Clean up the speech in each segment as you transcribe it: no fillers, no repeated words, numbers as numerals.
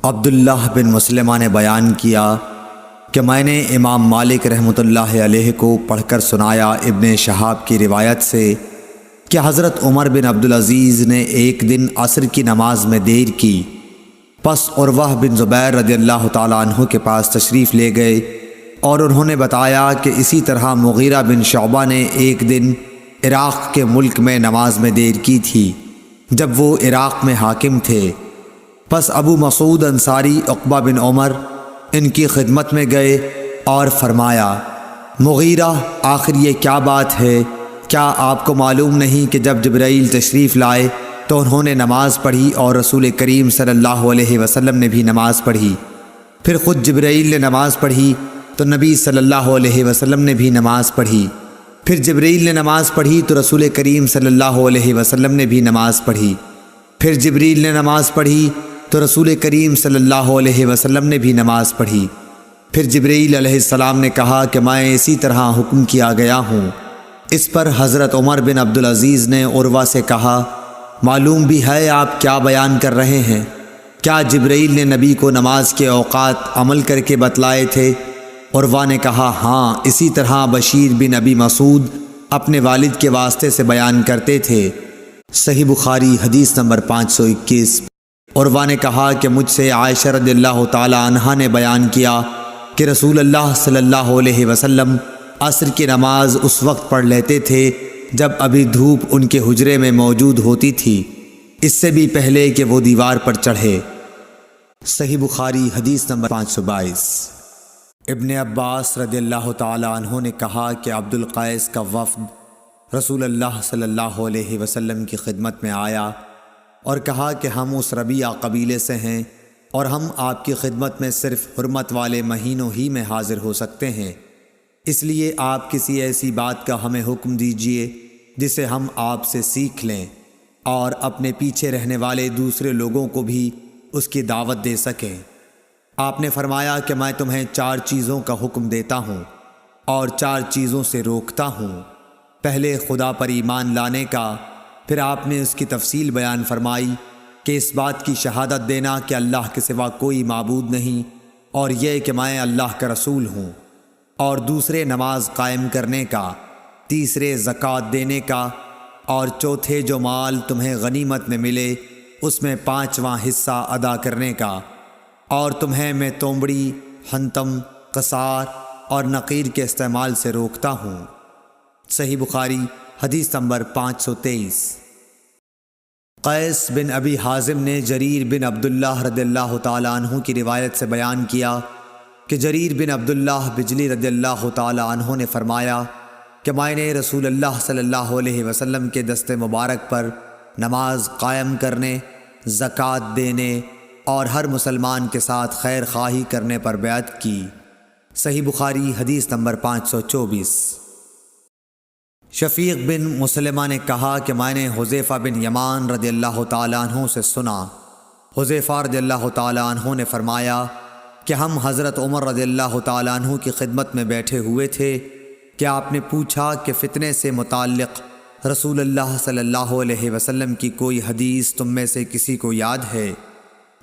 عبداللہ بن مسلمہ نے بیان کیا کہ میں نے امام مالک رحمۃ اللہ علیہ کو پڑھ کر سنایا ابن شہاب کی روایت سے کہ حضرت عمر بن عبدالعزیز نے ایک دن عصر کی نماز میں دیر کی، پس عروہ بن زبیر رضی اللہ تعالیٰ عنہ کے پاس تشریف لے گئے اور انہوں نے بتایا کہ اسی طرح مغیرہ بن شعبہ نے ایک دن عراق کے ملک میں نماز میں دیر کی تھی جب وہ عراق میں حاکم تھے۔ پس ابو مسعود انصاری عقبہ بن عمر ان کی خدمت میں گئے اور فرمایا، مغیرہ آخر یہ کیا بات ہے؟ کیا آپ کو معلوم نہیں کہ جب جبرائیل تشریف لائے تو انہوں نے نماز پڑھی اور رسول کریم صلی اللہ علیہ وسلم نے بھی نماز پڑھی، پھر خود جبرائیل نے نماز پڑھی تو نبی صلی اللہ علیہ وسلم نے بھی نماز پڑھی، پھر جبرائیل نے نماز پڑھی تو رسول کریم صلی اللہ علیہ وسلم نے بھی نماز پڑھی، پھر جبرائیل نے نماز پڑھی تو رسول کریم صلی اللہ علیہ وسلم نے بھی نماز پڑھی، پھر جبرائیل علیہ السلام نے کہا کہ میں اسی طرح حکم کیا گیا ہوں۔ اس پر حضرت عمر بن عبدالعزیز نے عروہ سے کہا، معلوم بھی ہے آپ کیا بیان کر رہے ہیں؟ کیا جبرائیل نے نبی کو نماز کے اوقات عمل کر کے بتلائے تھے؟ عروہ نے کہا، ہاں، اسی طرح بشیر بن ابی مسعود اپنے والد کے واسطے سے بیان کرتے تھے۔ صحیح بخاری حدیث نمبر 521۔ عروہ نے کہا کہ مجھ سے عائشہ رضی اللہ تعالی عنہا نے بیان کیا کہ رسول اللہ صلی اللہ علیہ وسلم عصر کی نماز اس وقت پڑھ لیتے تھے جب ابھی دھوپ ان کے حجرے میں موجود ہوتی تھی، اس سے بھی پہلے کہ وہ دیوار پر چڑھے۔ صحیح بخاری حدیث نمبر 522۔ ابن عباس رضی اللہ تعالی عنہ نے کہا کہ عبد القیس کا وفد رسول اللہ صلی اللہ علیہ وسلم کی خدمت میں آیا اور کہا کہ ہم اس ربیعہ قبیلے سے ہیں اور ہم آپ کی خدمت میں صرف حرمت والے مہینوں ہی میں حاضر ہو سکتے ہیں، اس لیے آپ کسی ایسی بات کا ہمیں حکم دیجئے جسے ہم آپ سے سیکھ لیں اور اپنے پیچھے رہنے والے دوسرے لوگوں کو بھی اس کی دعوت دے سکیں۔ آپ نے فرمایا کہ میں تمہیں 4 چیزوں کا حکم دیتا ہوں اور 4 چیزوں سے روکتا ہوں۔ پہلے خدا پر ایمان لانے کا، پھر آپ نے اس کی تفصیل بیان فرمائی کہ اس بات کی شہادت دینا کہ اللہ کے سوا کوئی معبود نہیں اور یہ کہ میں اللہ کا رسول ہوں، اور دوسرے نماز قائم کرنے کا، تیسرے زکوٰۃ دینے کا، اور چوتھے جو مال تمہیں غنیمت میں ملے اس میں 5واں حصہ ادا کرنے کا، اور تمہیں میں تومڑی، حنتم، قصار اور نقیر کے استعمال سے روکتا ہوں۔ صحیح بخاری حدیث نمبر 523۔ قیس بن ابی حازم نے جریر بن عبداللہ رضی اللہ تعالی عنہ کی روایت سے بیان کیا کہ جریر بن عبداللہ بجلی رضی اللہ تعالی عنہ نے فرمایا کہ میں نے رسول اللہ صلی اللہ علیہ وسلم کے دست مبارک پر نماز قائم کرنے، زکوٰۃ دینے اور ہر مسلمان کے ساتھ خیر خواہی کرنے پر بیعت کی۔ صحیح بخاری حدیث نمبر 524۔ شفیق بن مسلمہ نے کہا کہ میں نے حذیفہ بن یمان رضی اللہ تعالیٰ عنہ سے سنا۔ حذیفہ رضی اللہ تعالیٰ عنہ نے فرمایا کہ ہم حضرت عمر رضی اللہ تعالیٰ عنہ کی خدمت میں بیٹھے ہوئے تھے کہ آپ نے پوچھا کہ فتنے سے متعلق رسول اللہ صلی اللہ علیہ وسلم کی کوئی حدیث تم میں سے کسی کو یاد ہے؟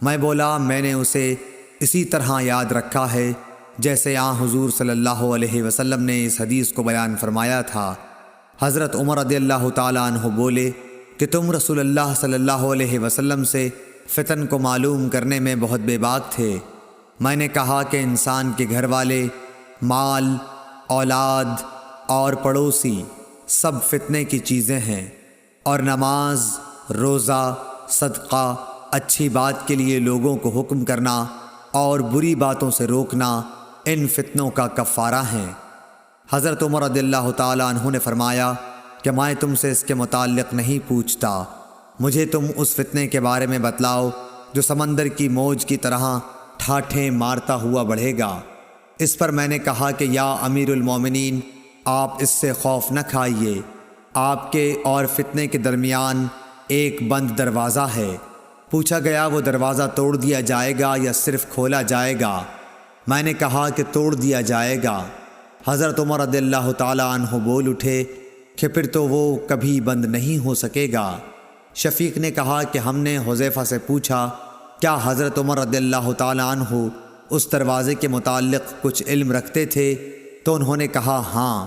میں بولا، میں نے اسے اسی طرح یاد رکھا ہے جیسے حضور صلی اللہ علیہ وسلم نے اس حدیث کو بیان فرمایا تھا۔ حضرت عمر رضی اللہ تعالیٰ عنہ بولے کہ تم رسول اللہ صلی اللہ علیہ وسلم سے فتن کو معلوم کرنے میں بہت بے باک تھے۔ میں نے کہا کہ انسان کے گھر والے، مال، اولاد اور پڑوسی سب فتنے کی چیزیں ہیں، اور نماز، روزہ، صدقہ، اچھی بات کے لیے لوگوں کو حکم کرنا اور بری باتوں سے روکنا ان فتنوں کا کفارہ ہیں۔ حضرت عمر رضی اللہ تعالیٰ عنہ نے فرمایا کہ میں تم سے اس کے متعلق نہیں پوچھتا، مجھے تم اس فتنے کے بارے میں بتلاؤ جو سمندر کی موج کی طرح ٹھاٹھیں مارتا ہوا بڑھے گا۔ اس پر میں نے کہا کہ یا امیر المومنین، آپ اس سے خوف نہ کھائیے، آپ کے اور فتنے کے درمیان ایک بند دروازہ ہے۔ پوچھا گیا وہ دروازہ توڑ دیا جائے گا یا صرف کھولا جائے گا؟ میں نے کہا کہ توڑ دیا جائے گا۔ حضرت عمر رضی اللہ تعالیٰ عنہ بول اٹھے کہ پھر تو وہ کبھی بند نہیں ہو سکے گا۔ شفیق نے کہا کہ ہم نے حذیفہ سے پوچھا کیا حضرت عمر رضی اللہ تعالیٰ عنہ اس دروازے کے متعلق کچھ علم رکھتے تھے؟ تو انہوں نے کہا ہاں،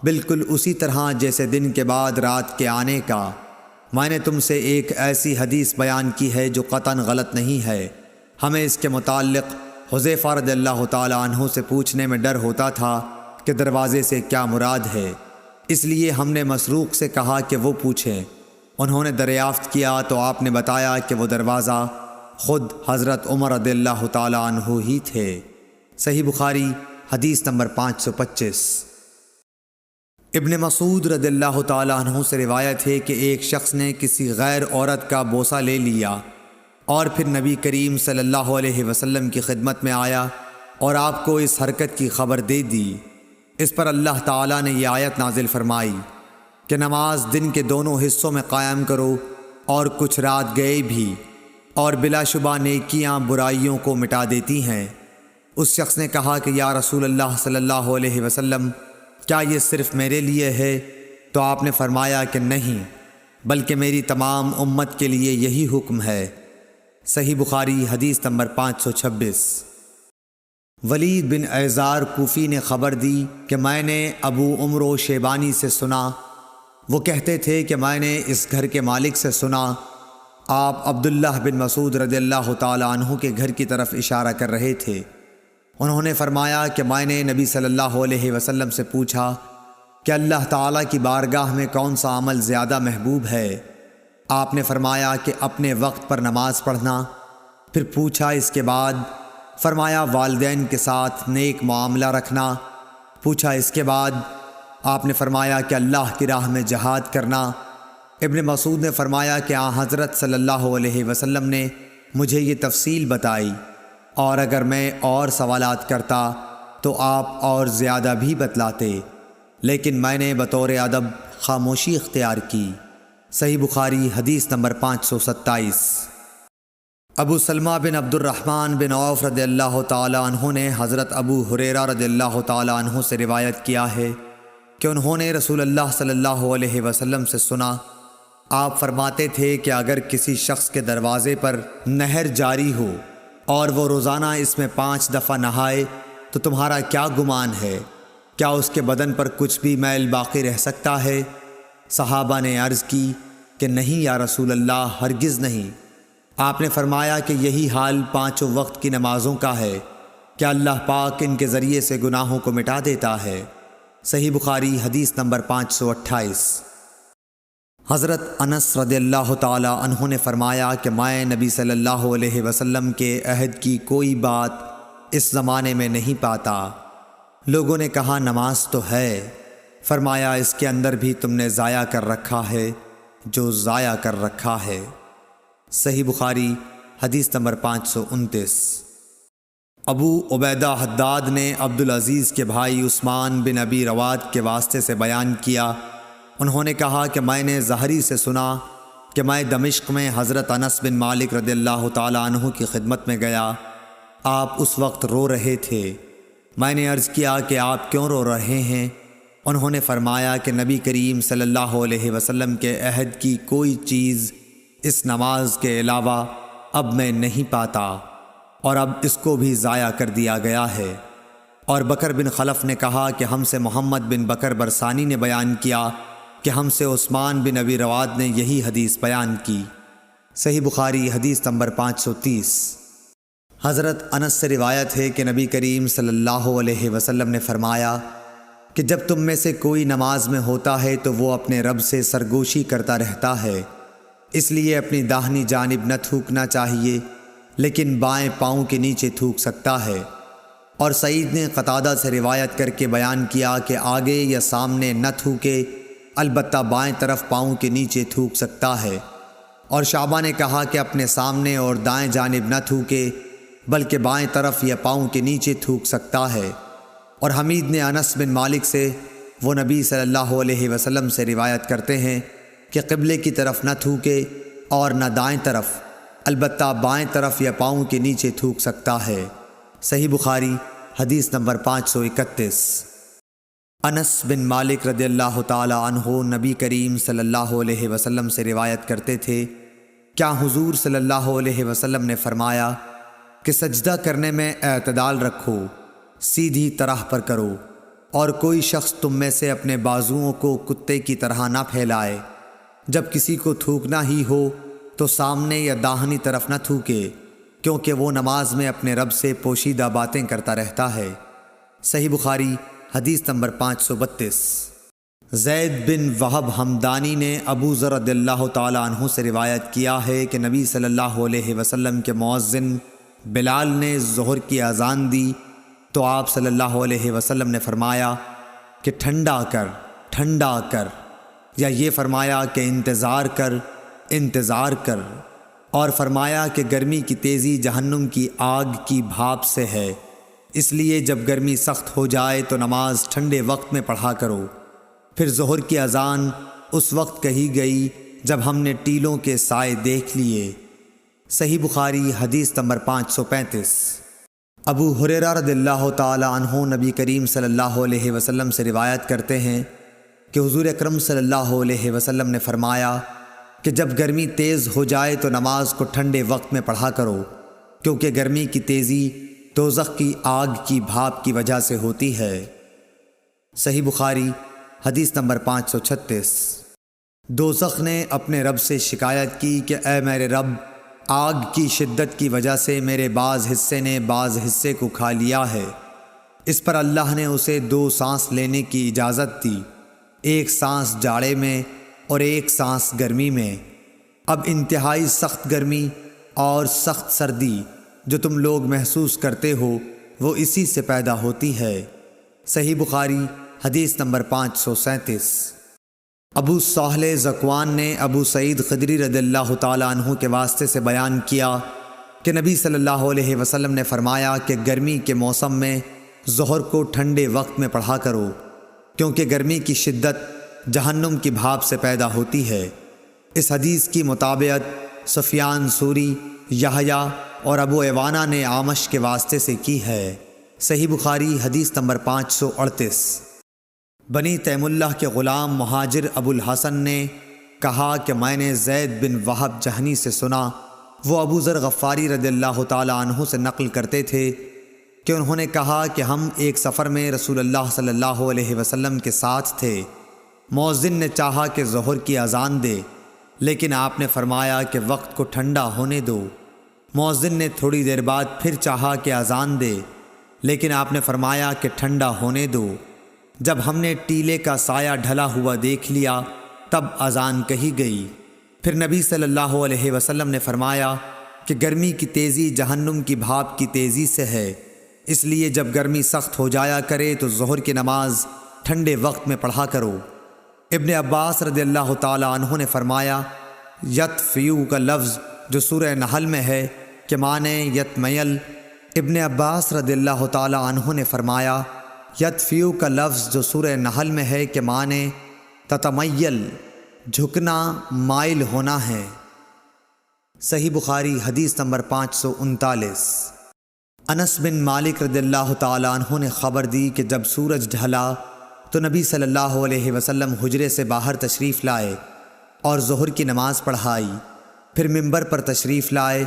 بالکل اسی طرح جیسے دن کے بعد رات کے آنے کا۔ میں نے تم سے ایک ایسی حدیث بیان کی ہے جو قطعاً غلط نہیں ہے۔ ہمیں اس کے متعلق حذیفہ رضی اللہ تعالیٰ عنہ سے پوچھنے میں ڈر ہوتا تھا کہ دروازے سے کیا مراد ہے، اس لیے ہم نے مسروق سے کہا کہ وہ پوچھیں۔ انہوں نے دریافت کیا تو آپ نے بتایا کہ وہ دروازہ خود حضرت عمر رضی اللہ تعالیٰ عنہ ہی تھے۔ صحیح بخاری حدیث نمبر 525۔ ابن مسعود رضی اللہ تعالیٰ عنہ سے روایت ہے کہ ایک شخص نے کسی غیر عورت کا بوسہ لے لیا اور پھر نبی کریم صلی اللہ علیہ وسلم کی خدمت میں آیا اور آپ کو اس حرکت کی خبر دے دی۔ اس پر اللہ تعالیٰ نے یہ آیت نازل فرمائی کہ نماز دن کے دونوں حصوں میں قائم کرو اور کچھ رات گئے بھی، اور بلا شبہ نیکیاں برائیوں کو مٹا دیتی ہیں۔ اس شخص نے کہا کہ یا رسول اللہ صلی اللہ علیہ وسلم، کیا یہ صرف میرے لیے ہے؟ تو آپ نے فرمایا کہ نہیں، بلکہ میری تمام امت کے لیے یہی حکم ہے۔ صحیح بخاری حدیث نمبر 526۔ ولید بن ایزار کوفی نے خبر دی کہ میں نے ابو عمرو شیبانی سے سنا، وہ کہتے تھے کہ میں نے اس گھر کے مالک سے سنا، آپ عبداللہ بن مسعود رضی اللہ تعالیٰ عنہ کے گھر کی طرف اشارہ کر رہے تھے۔ انہوں نے فرمایا کہ میں نے نبی صلی اللہ علیہ وسلم سے پوچھا کہ اللہ تعالیٰ کی بارگاہ میں کون سا عمل زیادہ محبوب ہے؟ آپ نے فرمایا کہ اپنے وقت پر نماز پڑھنا۔ پھر پوچھا اس کے بعد؟ فرمایا والدین کے ساتھ نیک معاملہ رکھنا۔ پوچھا اس کے بعد؟ آپ نے فرمایا کہ اللہ کی راہ میں جہاد کرنا۔ ابن مسعود نے فرمایا کہ حضرت صلی اللہ علیہ وسلم نے مجھے یہ تفصیل بتائی، اور اگر میں اور سوالات کرتا تو آپ اور زیادہ بھی بتلاتے، لیکن میں نے بطور ادب خاموشی اختیار کی۔ صحیح بخاری حدیث نمبر 527۔ ابو سلمہ بن عبد الرحمن بن عوف رضی اللہ تعالیٰ عنہ نے حضرت ابو ہریرہ رضی اللہ تعالیٰ عنہ سے روایت کیا ہے کہ انہوں نے رسول اللہ صلی اللہ علیہ وسلم سے سنا، آپ فرماتے تھے کہ اگر کسی شخص کے دروازے پر نہر جاری ہو اور وہ روزانہ اس میں 5 دفعہ نہائے تو تمہارا کیا گمان ہے؟ کیا اس کے بدن پر کچھ بھی میل باقی رہ سکتا ہے؟ صحابہ نے عرض کی کہ نہیں یا رسول اللہ، ہرگز نہیں۔ آپ نے فرمایا کہ یہی حال 5 وقت کی نمازوں کا ہے کہ اللہ پاک ان کے ذریعے سے گناہوں کو مٹا دیتا ہے۔ صحیح بخاری حدیث نمبر 528۔ حضرت انس رضی اللہ تعالیٰ عنہ نے فرمایا کہ میں نبی صلی اللہ علیہ وسلم کے عہد کی کوئی بات اس زمانے میں نہیں پاتا۔ لوگوں نے کہا نماز تو ہے، فرمایا اس کے اندر بھی تم نے ضائع کر رکھا ہے جو ضائع کر رکھا ہے۔ صحیح بخاری حدیث نمبر 529۔ ابو عبیدہ حداد نے عبدالعزیز کے بھائی عثمان بن ابی رواد کے واسطے سے بیان کیا، انہوں نے کہا کہ میں نے زہری سے سنا کہ میں دمشق میں حضرت انس بن مالک رضی اللہ تعالیٰ عنہ کی خدمت میں گیا، آپ اس وقت رو رہے تھے۔ میں نے عرض کیا کہ آپ کیوں رو رہے ہیں؟ انہوں نے فرمایا کہ نبی کریم صلی اللہ علیہ وسلم کے عہد کی کوئی چیز اس نماز کے علاوہ اب میں نہیں پاتا، اور اب اس کو بھی ضائع کر دیا گیا ہے۔ اور بکر بن خلف نے کہا کہ ہم سے محمد بن بکر برسانی نے بیان کیا کہ ہم سے عثمان بن ابی رواد نے یہی حدیث بیان کی۔ صحیح بخاری حدیث نمبر 530۔ حضرت انس سے روایت ہے کہ نبی کریم صلی اللہ علیہ وسلم نے فرمایا کہ جب تم میں سے کوئی نماز میں ہوتا ہے تو وہ اپنے رب سے سرگوشی کرتا رہتا ہے، اس لیے اپنی داہنی جانب نہ تھوکنا چاہیے، لیکن بائیں پاؤں کے نیچے تھوک سکتا ہے۔ اور سعید نے قتادہ سے روایت کر کے بیان کیا کہ آگے یا سامنے نہ تھوکے، البتہ بائیں طرف پاؤں کے نیچے تھوک سکتا ہے۔ اور شعبہ نے کہا کہ اپنے سامنے اور دائیں جانب نہ تھوکے، بلکہ بائیں طرف یا پاؤں کے نیچے تھوک سکتا ہے۔ اور حمید نے انس بن مالک سے، وہ نبی صلی اللہ علیہ وسلم سے روایت کرتے ہیں کہ قبلے کی طرف نہ تھوکے اور نہ دائیں طرف، البتہ بائیں طرف یا پاؤں کے نیچے تھوک سکتا ہے۔ صحیح بخاری حدیث نمبر 531۔ انس بن مالک رضی اللہ تعالی عنہ نبی کریم صلی اللہ علیہ وسلم سے روایت کرتے تھے کیا حضور صلی اللہ علیہ وسلم نے فرمایا کہ سجدہ کرنے میں اعتدال رکھو، سیدھی طرح پر کرو، اور کوئی شخص تم میں سے اپنے بازوؤں کو کتے کی طرح نہ پھیلائے۔ جب کسی کو تھوکنا ہی ہو تو سامنے یا داہنی طرف نہ تھوکے، کیونکہ وہ نماز میں اپنے رب سے پوشیدہ باتیں کرتا رہتا ہے۔ صحیح بخاری حدیث نمبر 532۔ زید بن وہب ہمدانی نے ابو ذر رضی اللہ تعالی عنہ سے روایت کیا ہے کہ نبی صلی اللہ علیہ وسلم کے مؤذن بلال نے ظہر کی اذان دی تو آپ صلی اللہ علیہ وسلم نے فرمایا کہ ٹھنڈا کر، ٹھنڈا کر، یا یہ فرمایا کہ انتظار کر، انتظار کر، اور فرمایا کہ گرمی کی تیزی جہنم کی آگ کی بھاپ سے ہے، اس لیے جب گرمی سخت ہو جائے تو نماز ٹھنڈے وقت میں پڑھا کرو۔ پھر ظہر کی اذان اس وقت کہی گئی جب ہم نے ٹیلوں کے سائے دیکھ لیے۔ صحیح بخاری حدیث نمبر 535۔ ابو ہریرہ رضی اللہ تعالی عنہ نبی کریم صلی اللہ علیہ وسلم سے روایت کرتے ہیں کہ حضور اکرم صلی اللہ علیہ وسلم نے فرمایا کہ جب گرمی تیز ہو جائے تو نماز کو ٹھنڈے وقت میں پڑھا کرو، کیونکہ گرمی کی تیزی دوزخ کی آگ کی بھاپ کی وجہ سے ہوتی ہے۔ صحیح بخاری حدیث نمبر 536۔ دوزخ نے اپنے رب سے شکایت کی کہ اے میرے رب، آگ کی شدت کی وجہ سے میرے بعض حصے نے بعض حصے کو کھا لیا ہے۔ اس پر اللہ نے اسے 2 سانس لینے کی اجازت دی، ایک سانس جاڑے میں اور ایک سانس گرمی میں۔ اب انتہائی سخت گرمی اور سخت سردی جو تم لوگ محسوس کرتے ہو وہ اسی سے پیدا ہوتی ہے۔ صحیح بخاری حدیث نمبر 537۔ ابو صالح ذکوان نے ابو سعید خدری رضی اللہ تعالی عنہ کے واسطے سے بیان کیا کہ نبی صلی اللہ علیہ وسلم نے فرمایا کہ گرمی کے موسم میں ظہر کو ٹھنڈے وقت میں پڑھا کرو، کیونکہ گرمی کی شدت جہنم کی بھاپ سے پیدا ہوتی ہے۔ اس حدیث کی مطابقت سفیان ثوری، یحییٰ اور ابو عوانہ نے اعمش کے واسطے سے کی ہے۔ صحیح بخاری حدیث نمبر 538۔ بنی تیم اللہ کے غلام مہاجر ابو الحسن نے کہا کہ میں نے زید بن وہب جہنی سے سنا، وہ ابو ذر غفاری رضی اللہ تعالی عنہ سے نقل کرتے تھے کہ انہوں نے کہا کہ ہم ایک سفر میں رسول اللہ صلی اللہ علیہ وسلم کے ساتھ تھے۔ مؤذن نے چاہا کہ ظہر کی اذان دے، لیکن آپ نے فرمایا کہ وقت کو ٹھنڈا ہونے دو۔ مؤذن نے تھوڑی دیر بعد پھر چاہا کہ اذان دے، لیکن آپ نے فرمایا کہ ٹھنڈا ہونے دو۔ جب ہم نے ٹیلے کا سایہ ڈھلا ہوا دیکھ لیا تب اذان کہی گئی۔ پھر نبی صلی اللہ علیہ وسلم نے فرمایا کہ گرمی کی تیزی جہنم کی بھاپ کی تیزی سے ہے، اس لیے جب گرمی سخت ہو جایا کرے تو ظہر کی نماز ٹھنڈے وقت میں پڑھا کرو۔ ابن عباس رضی اللہ تعالی عنہ نے فرمایا یطفیو کا لفظ جو سورہ نحل میں ہے کہ معنی یتمیل۔ ابن عباس رضی اللہ تعالی عنہ نے فرمایا یطفیو کا لفظ جو سورہ نحل میں ہے کہ معنی تتمیل، جھکنا، مائل ہونا ہے۔ صحیح بخاری حدیث نمبر 539۔ انس بن مالک رضی اللہ تعالی عنہ نے خبر دی کہ جب سورج ڈھلا تو نبی صلی اللہ علیہ وسلم حجرے سے باہر تشریف لائے اور ظہر کی نماز پڑھائی، پھر منبر پر تشریف لائے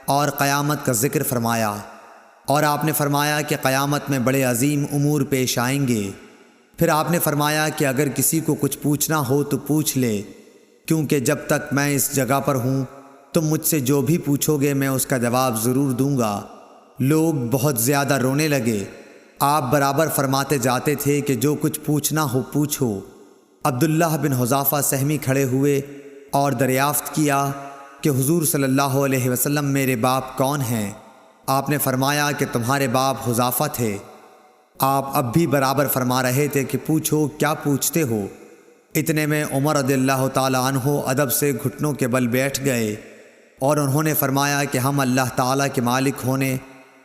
اور قیامت کا ذکر فرمایا، اور آپ نے فرمایا کہ قیامت میں بڑے عظیم امور پیش آئیں گے۔ پھر آپ نے فرمایا کہ اگر کسی کو کچھ پوچھنا ہو تو پوچھ لے، کیونکہ جب تک میں اس جگہ پر ہوں تم مجھ سے جو بھی پوچھو گے میں اس کا جواب ضرور دوں گا۔ لوگ بہت زیادہ رونے لگے۔ آپ برابر فرماتے جاتے تھے کہ جو کچھ پوچھنا ہو پوچھو۔ عبداللہ بن حذافہ سہمی کھڑے ہوئے اور دریافت کیا کہ حضور صلی اللہ علیہ وسلم میرے باپ کون ہیں؟ آپ نے فرمایا کہ تمہارے باپ حذافہ تھے۔ آپ اب بھی برابر فرما رہے تھے کہ پوچھو، کیا پوچھتے ہو؟ اتنے میں عمر رضی اللہ تعالی عنہ ادب سے گھٹنوں کے بل بیٹھ گئے اور انہوں نے فرمایا کہ ہم اللہ تعالیٰ کے مالک ہونے،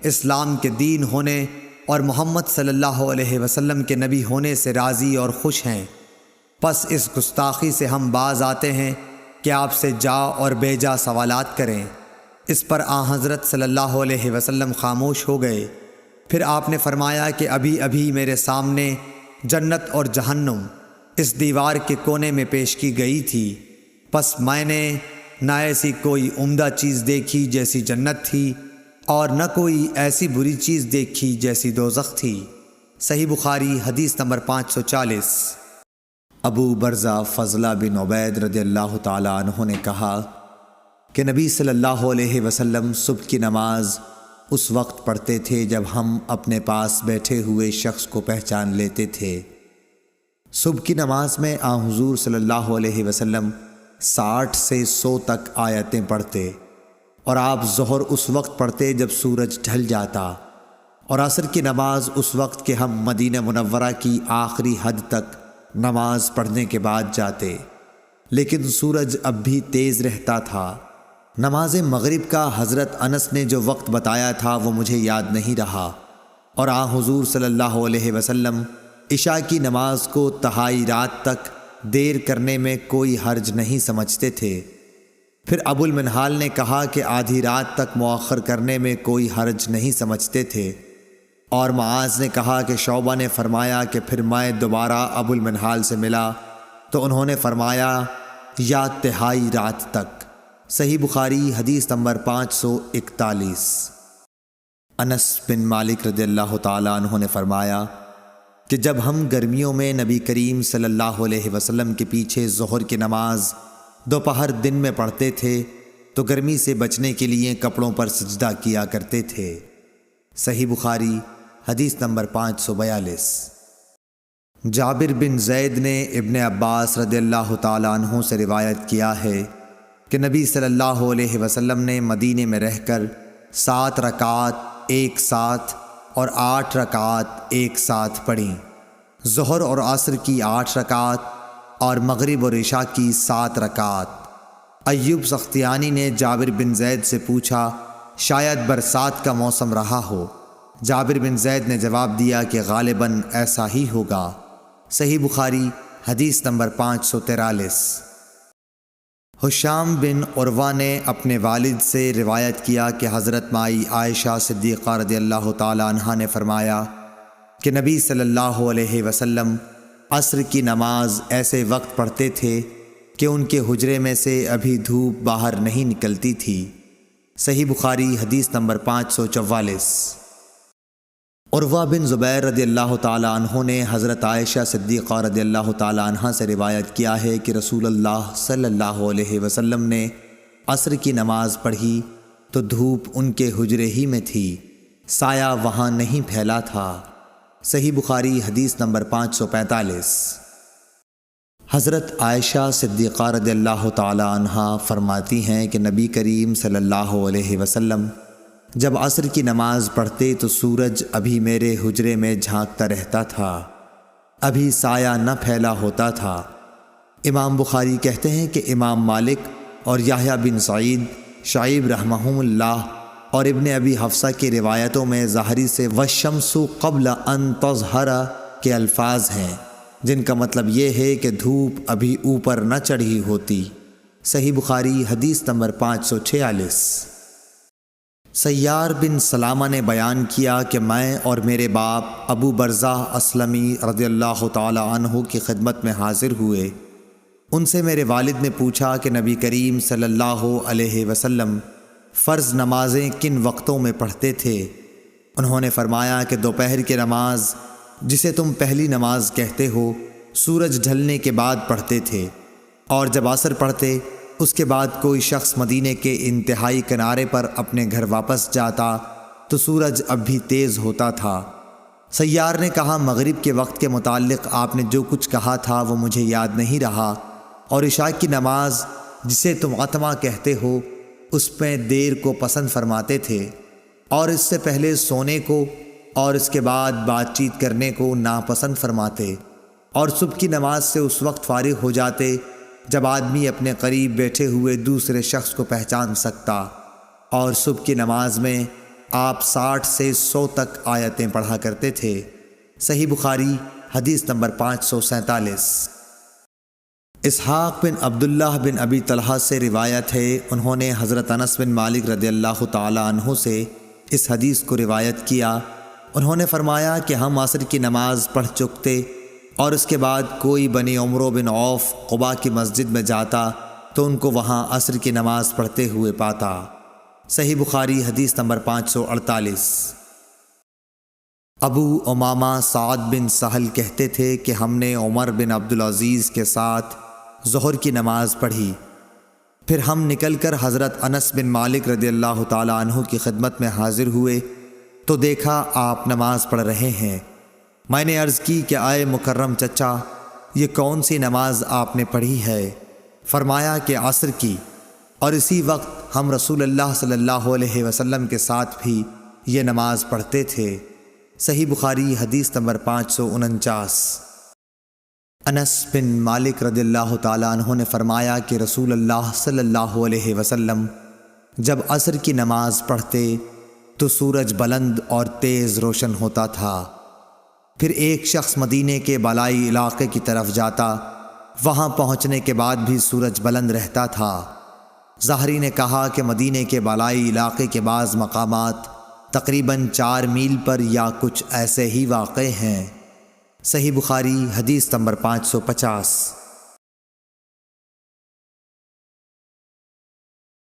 اسلام کے دین ہونے اور محمد صلی اللہ علیہ وسلم کے نبی ہونے سے راضی اور خوش ہیں۔ پس اس گستاخی سے ہم باز آتے ہیں کہ آپ سے جا اور بے جا سوالات کریں۔ اس پر حضرت صلی اللہ علیہ وسلم خاموش ہو گئے۔ پھر آپ نے فرمایا کہ ابھی ابھی میرے سامنے جنت اور جہنم اس دیوار کے کونے میں پیش کی گئی تھی، پس میں نے نہ ایسی کوئی عمدہ چیز دیکھی جیسی جنت تھی، اور نہ کوئی ایسی بری چیز دیکھی جیسی دوزخ تھی۔ صحیح بخاری حدیث نمبر 540۔ ابو برزہ فضلہ بن عبید رضی اللہ تعالی عنہ نے کہا کہ نبی صلی اللہ علیہ وسلم صبح کی نماز اس وقت پڑھتے تھے جب ہم اپنے پاس بیٹھے ہوئے شخص کو پہچان لیتے تھے۔ صبح کی نماز میں حضور صلی اللہ علیہ وسلم 60 سے 100 تک آیتیں پڑھتے، اور آپ ظہر اس وقت پڑھتے جب سورج ڈھل جاتا، اور عصر کی نماز اس وقت کہ ہم مدینہ منورہ کی آخری حد تک نماز پڑھنے کے بعد جاتے، لیکن سورج اب بھی تیز رہتا تھا۔ نماز مغرب کا حضرت انس نے جو وقت بتایا تھا وہ مجھے یاد نہیں رہا، اور حضور صلی اللہ علیہ وسلم عشاء کی نماز کو تہائی رات تک دیر کرنے میں کوئی حرج نہیں سمجھتے تھے۔ پھر ابو المنہال نے کہا کہ آدھی رات تک مؤخر کرنے میں کوئی حرج نہیں سمجھتے تھے، اور معاذ نے کہا کہ شعبہ نے فرمایا کہ پھر میں دوبارہ ابو المنہال سے ملا تو انہوں نے فرمایا یا تہائی رات تک۔ صحیح بخاری حدیث نمبر 541۔ انس بن مالک رضی اللہ تعالی عنہ نے فرمایا کہ جب ہم گرمیوں میں نبی کریم صلی اللہ علیہ وسلم کے پیچھے ظہر کی نماز دوپہر دن میں پڑھتے تھے تو گرمی سے بچنے کے لیے کپڑوں پر سجدہ کیا کرتے تھے۔ صحیح بخاری حدیث نمبر 542۔ جابر بن زید نے ابن عباس رضی اللہ تعالی عنہ سے روایت کیا ہے کہ نبی صلی اللہ علیہ وسلم نے مدینے میں رہ کر 7 رکعات ایک ساتھ اور 8 رکعات ایک ساتھ پڑھیں، ظہر اور عصر کی 8 رکعات اور مغرب اور عشاء کی 7 رکعات۔ ایوب سختیانی نے جابر بن زید سے پوچھا شاید برسات کا موسم رہا ہو۔ جابر بن زید نے جواب دیا کہ غالباً ایسا ہی ہوگا۔ صحیح بخاری حدیث نمبر 543۔ ہشام بن عروہ نے اپنے والد سے روایت کیا کہ حضرت مائی عائشہ صدیقہ رضی اللہ تعالی عنہا نے فرمایا کہ نبی صلی اللہ علیہ وسلم عصر کی نماز ایسے وقت پڑھتے تھے کہ ان کے حجرے میں سے ابھی دھوپ باہر نہیں نکلتی تھی۔ صحیح بخاری حدیث نمبر 544۔ عروہ بن زبیر رضی اللہ تعالی عنہ نے حضرت عائشہ صدیقہ رضی اللہ تعالی عنہا سے روایت کیا ہے کہ رسول اللہ صلی اللہ علیہ وسلم نے عصر کی نماز پڑھی تو دھوپ ان کے حجرے ہی میں تھی، سایہ وہاں نہیں پھیلا تھا۔ صحیح بخاری حدیث نمبر 545۔ حضرت عائشہ صدیقہ رضی اللہ تعالی عنہا فرماتی ہیں کہ نبی کریم صلی اللہ علیہ وسلم جب عصر کی نماز پڑھتے تو سورج ابھی میرے حجرے میں جھانکتا رہتا تھا، ابھی سایہ نہ پھیلا ہوتا تھا۔ امام بخاری کہتے ہیں کہ امام مالک اور یحییٰ بن سعید، شعیب رحمہم اللہ اور ابن ابی حفصہ کی روایتوں میں ظاہری سے والشمس قبل ان تظہر کے الفاظ ہیں، جن کا مطلب یہ ہے کہ دھوپ ابھی اوپر نہ چڑھی ہوتی۔ صحیح بخاری حدیث نمبر 546۔ سیار بن سلامہ نے بیان کیا کہ میں اور میرے باپ ابو برزہ اسلمی رضی اللہ تعالی عنہ کی خدمت میں حاضر ہوئے۔ ان سے میرے والد نے پوچھا کہ نبی کریم صلی اللہ علیہ وسلم فرض نمازیں کن وقتوں میں پڑھتے تھے؟ انہوں نے فرمایا کہ دوپہر کی نماز جسے تم پہلی نماز کہتے ہو سورج ڈھلنے کے بعد پڑھتے تھے، اور جب عصر پڑھتے اس کے بعد کوئی شخص مدینے کے انتہائی کنارے پر اپنے گھر واپس جاتا تو سورج اب بھی تیز ہوتا تھا۔ سیار نے کہا مغرب کے وقت کے متعلق آپ نے جو کچھ کہا تھا وہ مجھے یاد نہیں رہا، اور عشاء کی نماز جسے تم عتمہ کہتے ہو اس میں دیر کو پسند فرماتے تھے، اور اس سے پہلے سونے کو اور اس کے بعد بات چیت کرنے کو ناپسند فرماتے، اور صبح کی نماز سے اس وقت فارغ ہو جاتے جب آدمی اپنے قریب بیٹھے ہوئے دوسرے شخص کو پہچان سکتا، اور صبح کی نماز میں آپ 60 سے 100 تک آیتیں پڑھا کرتے تھے۔ صحیح بخاری حدیث نمبر 547۔ اسحاق بن عبداللہ بن ابی طلحہ سے روایت ہے، انہوں نے حضرت انس بن مالک رضی اللہ تعالی عنہ سے اس حدیث کو روایت کیا۔ انہوں نے فرمایا کہ ہم عصر کی نماز پڑھ چکتے، اور اس کے بعد کوئی بنی عمرو بن عوف قباء کی مسجد میں جاتا تو ان کو وہاں عصر کی نماز پڑھتے ہوئے پاتا۔ صحیح بخاری حدیث نمبر 548۔ ابو امامہ سعد بن سہل کہتے تھے کہ ہم نے عمر بن عبدالعزیز کے ساتھ ظہر کی نماز پڑھی، پھر ہم نکل کر حضرت انس بن مالک رضی اللہ تعالیٰ عنہ کی خدمت میں حاضر ہوئے تو دیکھا آپ نماز پڑھ رہے ہیں۔ میں نے عرض کی کہ آئے مکرم چچا، یہ کون سی نماز آپ نے پڑھی ہے؟ فرمایا کہ عصر کی، اور اسی وقت ہم رسول اللہ صلی اللہ علیہ وسلم کے ساتھ بھی یہ نماز پڑھتے تھے۔ صحیح بخاری حدیث نمبر 549۔ انس بن مالک رضی اللہ تعالیٰ عنہ نے فرمایا کہ رسول اللہ صلی اللہ علیہ وسلم جب عصر کی نماز پڑھتے تو سورج بلند اور تیز روشن ہوتا تھا، پھر ایک شخص مدینے کے بالائی علاقے کی طرف جاتا، وہاں پہنچنے کے بعد بھی سورج بلند رہتا تھا۔ ظاہری نے کہا کہ مدینے کے بالائی علاقے کے بعض مقامات تقریباً 4 میل پر یا کچھ ایسے ہی واقع ہیں۔ صحیح بخاری حدیث نمبر 550۔